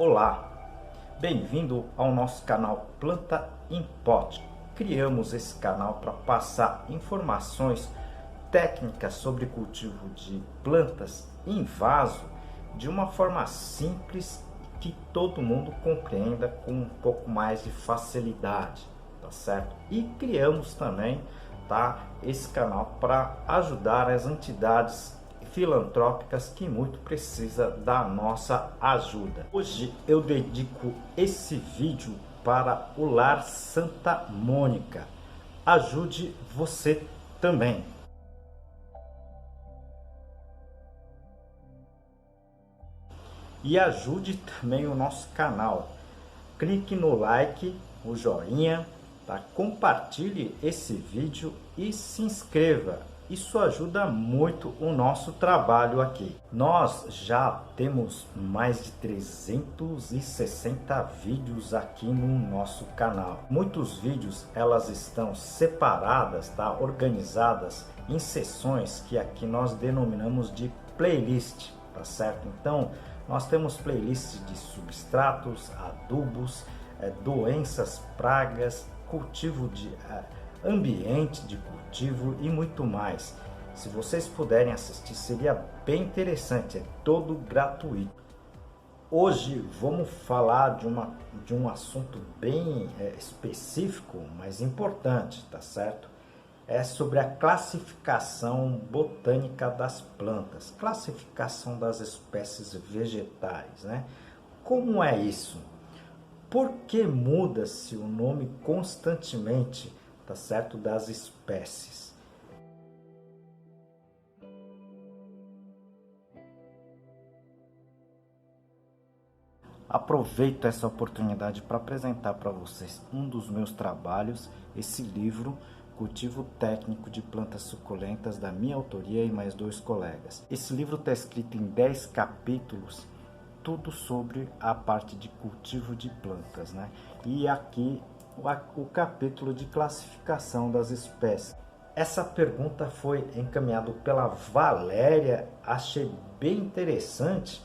Olá, bem-vindo ao nosso canal Planta em Pote. Criamos esse canal para passar informações técnicas sobre cultivo de plantas em vaso de uma forma simples que todo mundo compreenda com um pouco mais de facilidade, tá certo? E criamos também, esse canal para ajudar as entidades filantrópicas que muito precisa da nossa ajuda. Hoje eu dedico esse vídeo para o Lar Santa Mônica. Ajude você também. E ajude também o nosso canal. Clique no like, o joinha, compartilhe esse vídeo e se inscreva. Isso ajuda muito o nosso trabalho aqui. Nós já temos mais de 360 vídeos aqui no nosso canal. Muitos vídeos elas estão separadas, organizadas em seções que aqui nós denominamos de playlist, tá certo? Então, nós temos playlists de substratos, adubos, doenças, pragas, cultivo de ambiente de cultivo e muito mais. Se vocês puderem assistir, seria bem interessante, é todo gratuito. Hoje vamos falar de um assunto bem específico, mas importante, tá certo? É sobre a classificação botânica das plantas, classificação das espécies vegetais, né? Como é isso? Por que muda-se o nome constantemente, tá certo, das espécies? Aproveito essa oportunidade para apresentar para vocês um dos meus trabalhos, esse livro, Cultivo Técnico de Plantas Suculentas, da minha autoria e mais 2 colegas. Esse livro está escrito em 10 capítulos, tudo sobre a parte de cultivo de plantas, né? E aqui o capítulo de classificação das espécies. Essa pergunta foi encaminhada pela Valéria, achei bem interessante,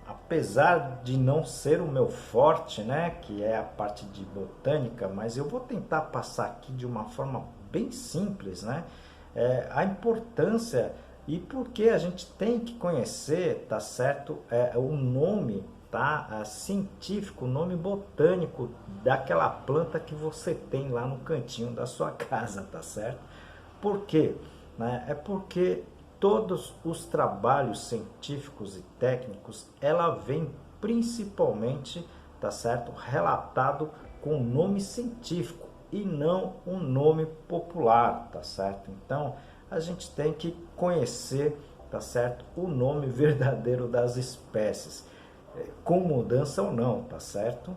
apesar de não ser o meu forte, né, que é a parte de botânica, mas eu vou tentar passar aqui de uma forma bem simples, né, a importância e por que a gente tem que conhecer, tá certo, o nome, científico, o nome botânico daquela planta que você tem lá no cantinho da sua casa, tá certo? Por quê? Né? É porque todos os trabalhos científicos e técnicos, ela vem principalmente, tá certo, relatado com nome científico e não um nome popular, tá certo? Então, a gente tem que conhecer, tá certo, o nome verdadeiro das espécies, com mudança ou não, tá certo?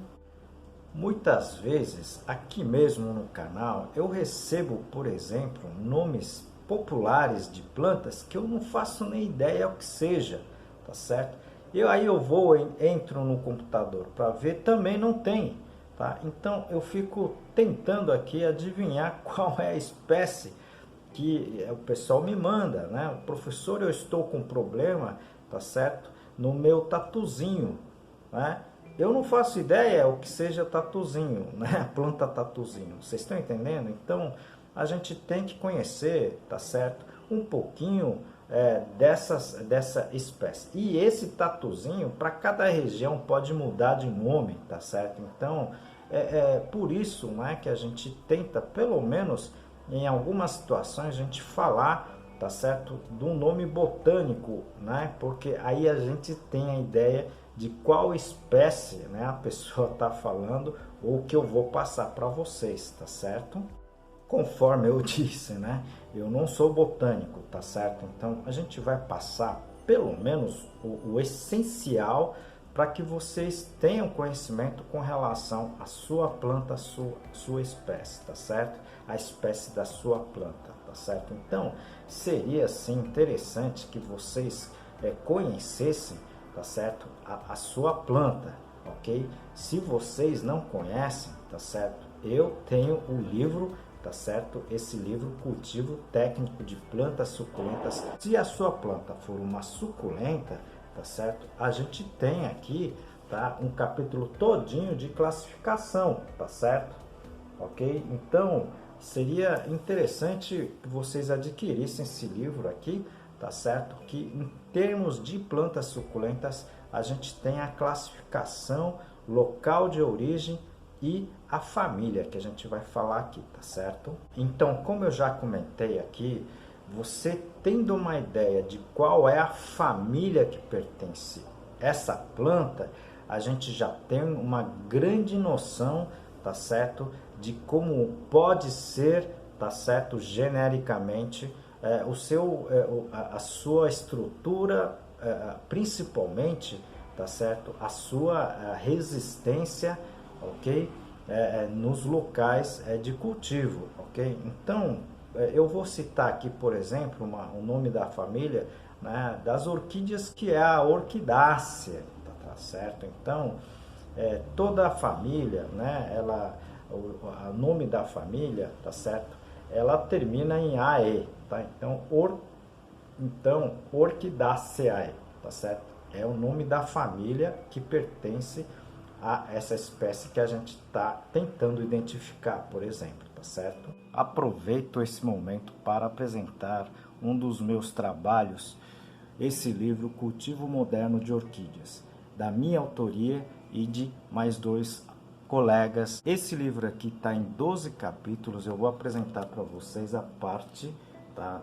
Muitas vezes, aqui mesmo no canal, eu recebo, por exemplo, nomes populares de plantas que eu não faço nem ideia o que seja, tá certo? E aí eu entro no computador para ver, também não tem, tá? Então eu fico tentando aqui adivinhar qual é a espécie que o pessoal me manda, né? Professor, eu estou com problema, tá certo? No meu tatuzinho, né? Eu não faço ideia o que seja tatuzinho, né? Planta tatuzinho, vocês estão entendendo? Então, a gente tem que conhecer, tá certo? Um pouquinho dessa espécie. E esse tatuzinho, para cada região, pode mudar de nome, tá certo? Então, por isso, né, que a gente tenta, pelo menos, em algumas situações, a gente falar, tá certo, do nome botânico, né? Porque aí a gente tem a ideia de qual espécie, né, a pessoa está falando ou que eu vou passar para vocês, tá certo? Conforme eu disse, né, eu não sou botânico, tá certo? Então a gente vai passar pelo menos o essencial para que vocês tenham conhecimento com relação à sua planta, sua espécie, tá certo? A espécie da sua planta, tá certo? Então, seria assim interessante que vocês conhecessem, tá certo? A sua planta, ok? Se vocês não conhecem, tá certo? Eu tenho o livro, tá certo? Esse livro, Cultivo Técnico de Plantas Suculentas. Se a sua planta for uma suculenta, tá certo? A gente tem aqui, tá? Um capítulo todinho de classificação, tá certo? Ok? Então, seria interessante que vocês adquirissem esse livro aqui, tá certo? Que em termos de plantas suculentas, a gente tem a classificação, local de origem e a família, que a gente vai falar aqui, tá certo? Então, como eu já comentei aqui, você tendo uma ideia de qual é a família que pertence essa planta, a gente já tem uma grande noção, tá certo, de como pode ser, tá certo, genericamente, a sua estrutura, principalmente, tá certo, a sua resistência, ok, nos locais de cultivo, ok? Então, eu vou citar aqui, por exemplo, o nome da família, né, das orquídeas, que é a Orquidácea, tá certo? Então, toda a família, né, o nome da família, tá certo? Ela termina em AE, tá? Então, Orquidaceae, tá certo? É o nome da família que pertence a essa espécie que a gente está tentando identificar, por exemplo, tá certo? Aproveito esse momento para apresentar um dos meus trabalhos, esse livro Cultivo Moderno de Orquídeas, da minha autoria e de mais 2 colegas. Esse livro aqui está em 12 capítulos, eu vou apresentar para vocês a parte, tá,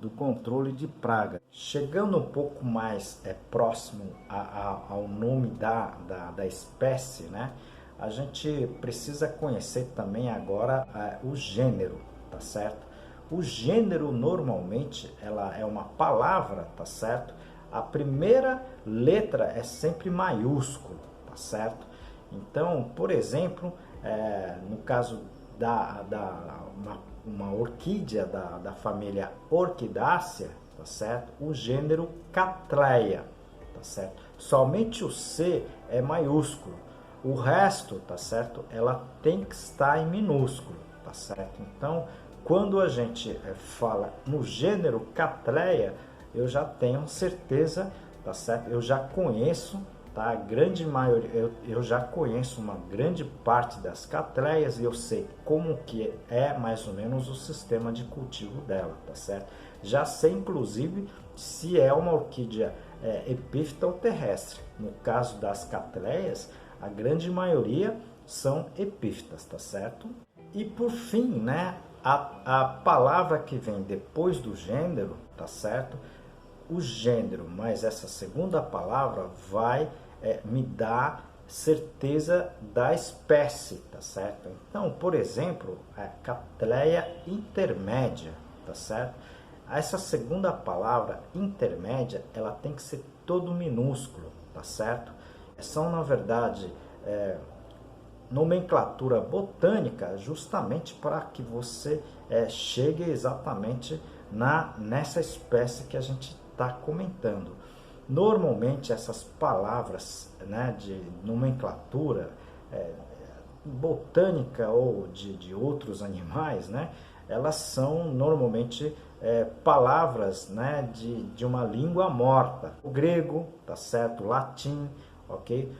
do controle de praga. Chegando um pouco mais próximo ao nome da espécie, né? A gente precisa conhecer também agora o gênero, tá certo? O gênero normalmente ela é uma palavra, tá certo? A primeira letra é sempre maiúsculo, tá certo? Então, por exemplo, no caso uma orquídea da família Orquidácea, tá certo? O gênero Cattleya, tá certo? Somente o C é maiúsculo. O resto, tá certo? Ela tem que estar em minúsculo, tá certo? Então, quando a gente fala no gênero Cattleya, eu já tenho certeza, tá certo? Eu já conheço, tá? A grande maioria, eu já conheço uma grande parte das Cattleyas e eu sei como que é mais ou menos o sistema de cultivo dela, tá certo? Já sei inclusive se é uma orquídea epífita ou terrestre. No caso das Cattleyas, a grande maioria são epífitas, tá certo? E por fim, né, a palavra que vem depois do gênero, tá certo? O gênero, mas essa segunda palavra vai me dar certeza da espécie, tá certo? Então, por exemplo, a Cattleya intermédia, tá certo? Essa segunda palavra, intermédia, ela tem que ser todo minúsculo, tá certo? São, na verdade, nomenclatura botânica justamente para que você chegue exatamente nessa espécie que a gente está comentando. Normalmente essas palavras, né, de nomenclatura botânica ou de outros animais, né, elas são normalmente palavras, né, de uma língua morta. O grego, tá certo? O latim, ok?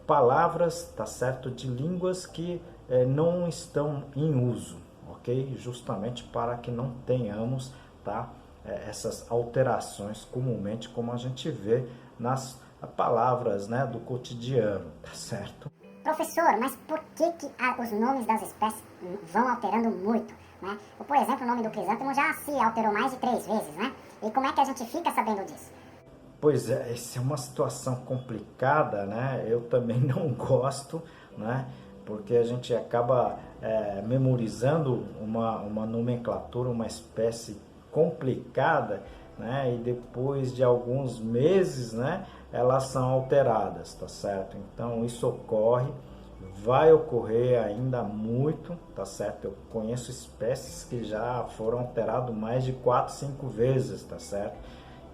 Palavras, tá certo? De línguas que não estão em uso, ok? Justamente para que não tenhamos, tá, essas alterações comumente como a gente vê nas palavras, né, do cotidiano, tá certo? Professor, mas por que os nomes das espécies vão alterando muito, né? Por exemplo, o nome do crisântemo já se alterou mais de 3 vezes, né? E como é que a gente fica sabendo disso? Pois é, essa é uma situação complicada, né? Eu também não gosto, né? Porque a gente acaba memorizando uma nomenclatura, uma espécie complicada, né? E depois de alguns meses, né, elas são alteradas, tá certo? Então isso ocorre, vai ocorrer ainda muito, tá certo? Eu conheço espécies que já foram alteradas mais de 4, 5 vezes, tá certo?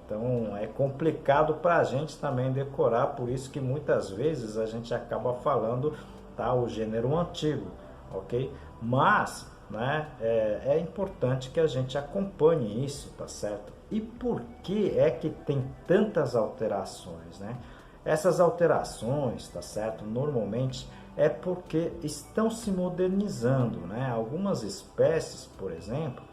Então é complicado para a gente também decorar, por isso que muitas vezes a gente acaba falando, tá, o gênero antigo, ok? Mas, né, é importante que a gente acompanhe isso, tá certo? E por que é que tem tantas alterações, né? Essas alterações, tá certo? Normalmente é porque estão se modernizando, né? Algumas espécies, por exemplo,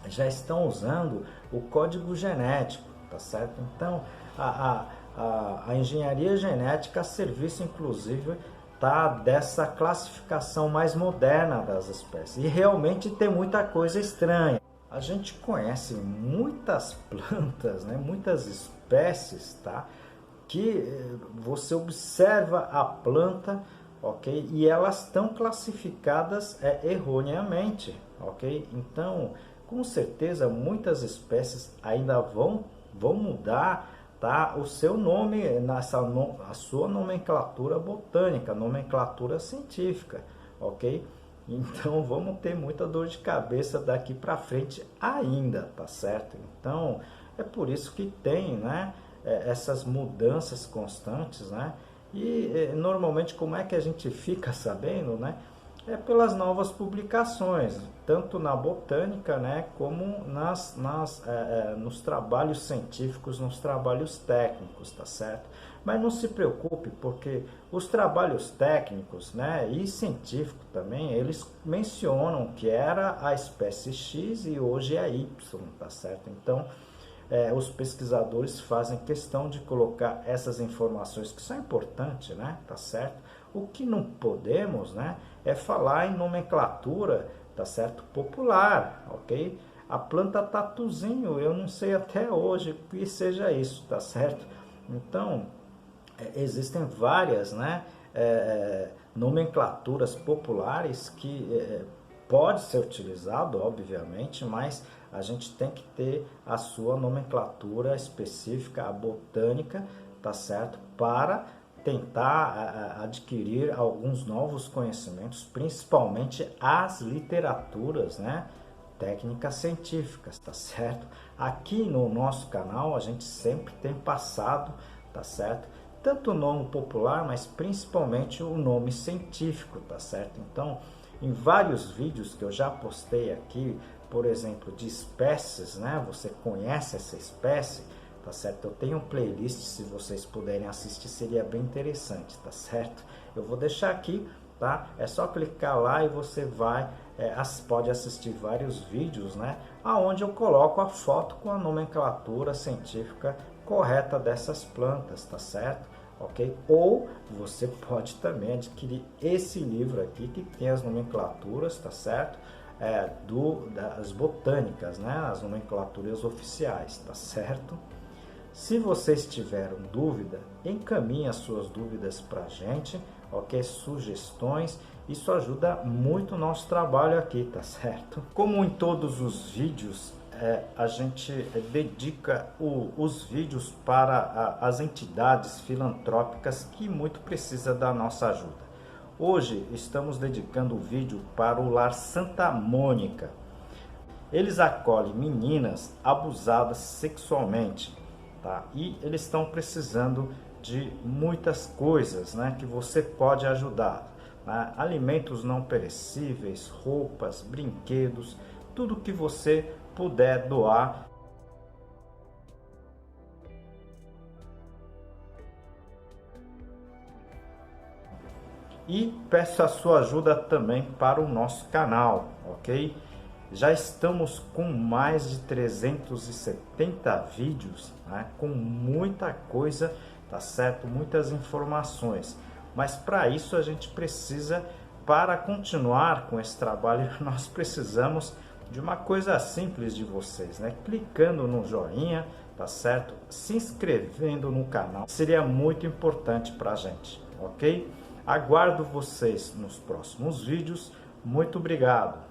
já estão usando o código genético, tá certo? Então, a engenharia genética a serviço, inclusive, tá, dessa classificação mais moderna das espécies. E realmente tem muita coisa estranha. A gente conhece muitas plantas, né? Muitas espécies, tá? Que você observa a planta, ok? E elas estão classificadas erroneamente, ok? Então, com certeza, muitas espécies ainda vão mudar, tá, o seu nome, a sua nomenclatura botânica, nomenclatura científica, ok? Então, vamos ter muita dor de cabeça daqui para frente ainda, tá certo? Então, é por isso que tem, né, essas mudanças constantes, né? E normalmente como é que a gente fica sabendo, né? É pelas novas publicações, tanto na botânica, né, como nos trabalhos científicos, nos trabalhos técnicos, tá certo? Mas não se preocupe, porque os trabalhos técnicos, né, e científicos também, eles mencionam que era a espécie X e hoje é Y, tá certo? Então, os pesquisadores fazem questão de colocar essas informações que são importantes, né, tá certo? O que não podemos, né, é falar em nomenclatura, tá certo, popular, ok? A planta tatuzinho, eu não sei até hoje o que seja isso, tá certo? Então, existem várias, né, nomenclaturas populares que pode ser utilizado, obviamente, mas a gente tem que ter a sua nomenclatura específica, a botânica, tá certo? Para tentar adquirir alguns novos conhecimentos, principalmente as literaturas, né? Técnicas científicas, tá certo? Aqui no nosso canal a gente sempre tem passado, tá certo? Tanto o nome popular, mas principalmente o nome científico, tá certo? Então, em vários vídeos que eu já postei aqui, por exemplo, de espécies, né? Você conhece essa espécie, tá certo? Eu tenho um playlist, se vocês puderem assistir, seria bem interessante, tá certo? Eu vou deixar aqui, tá? É só clicar lá e você pode assistir vários vídeos, né? Aonde eu coloco a foto com a nomenclatura científica correta dessas plantas, tá certo? Ok? Ou você pode também adquirir esse livro aqui que tem as nomenclaturas, tá certo? Das botânicas, né? As nomenclaturas oficiais, tá certo? Se vocês tiveram dúvida, encaminhe as suas dúvidas para a gente, ok? Sugestões, isso ajuda muito o nosso trabalho aqui, tá certo? Como em todos os vídeos, a gente dedica os vídeos para as entidades filantrópicas que muito precisam da nossa ajuda. Hoje estamos dedicando o vídeo para o Lar Santa Mônica. Eles acolhem meninas abusadas sexualmente, tá? E eles estão precisando de muitas coisas, né, que você pode ajudar, né? Alimentos não perecíveis, roupas, brinquedos, tudo que você puder doar. E peço a sua ajuda também para o nosso canal, ok? Já estamos com mais de 370 vídeos, né? Com muita coisa, tá certo? Muitas informações. Mas para isso a gente precisa, para continuar com esse trabalho, nós precisamos de uma coisa simples de vocês, né? Clicando no joinha, tá certo? Se inscrevendo no canal, seria muito importante para a gente, ok? Aguardo vocês nos próximos vídeos. Muito obrigado!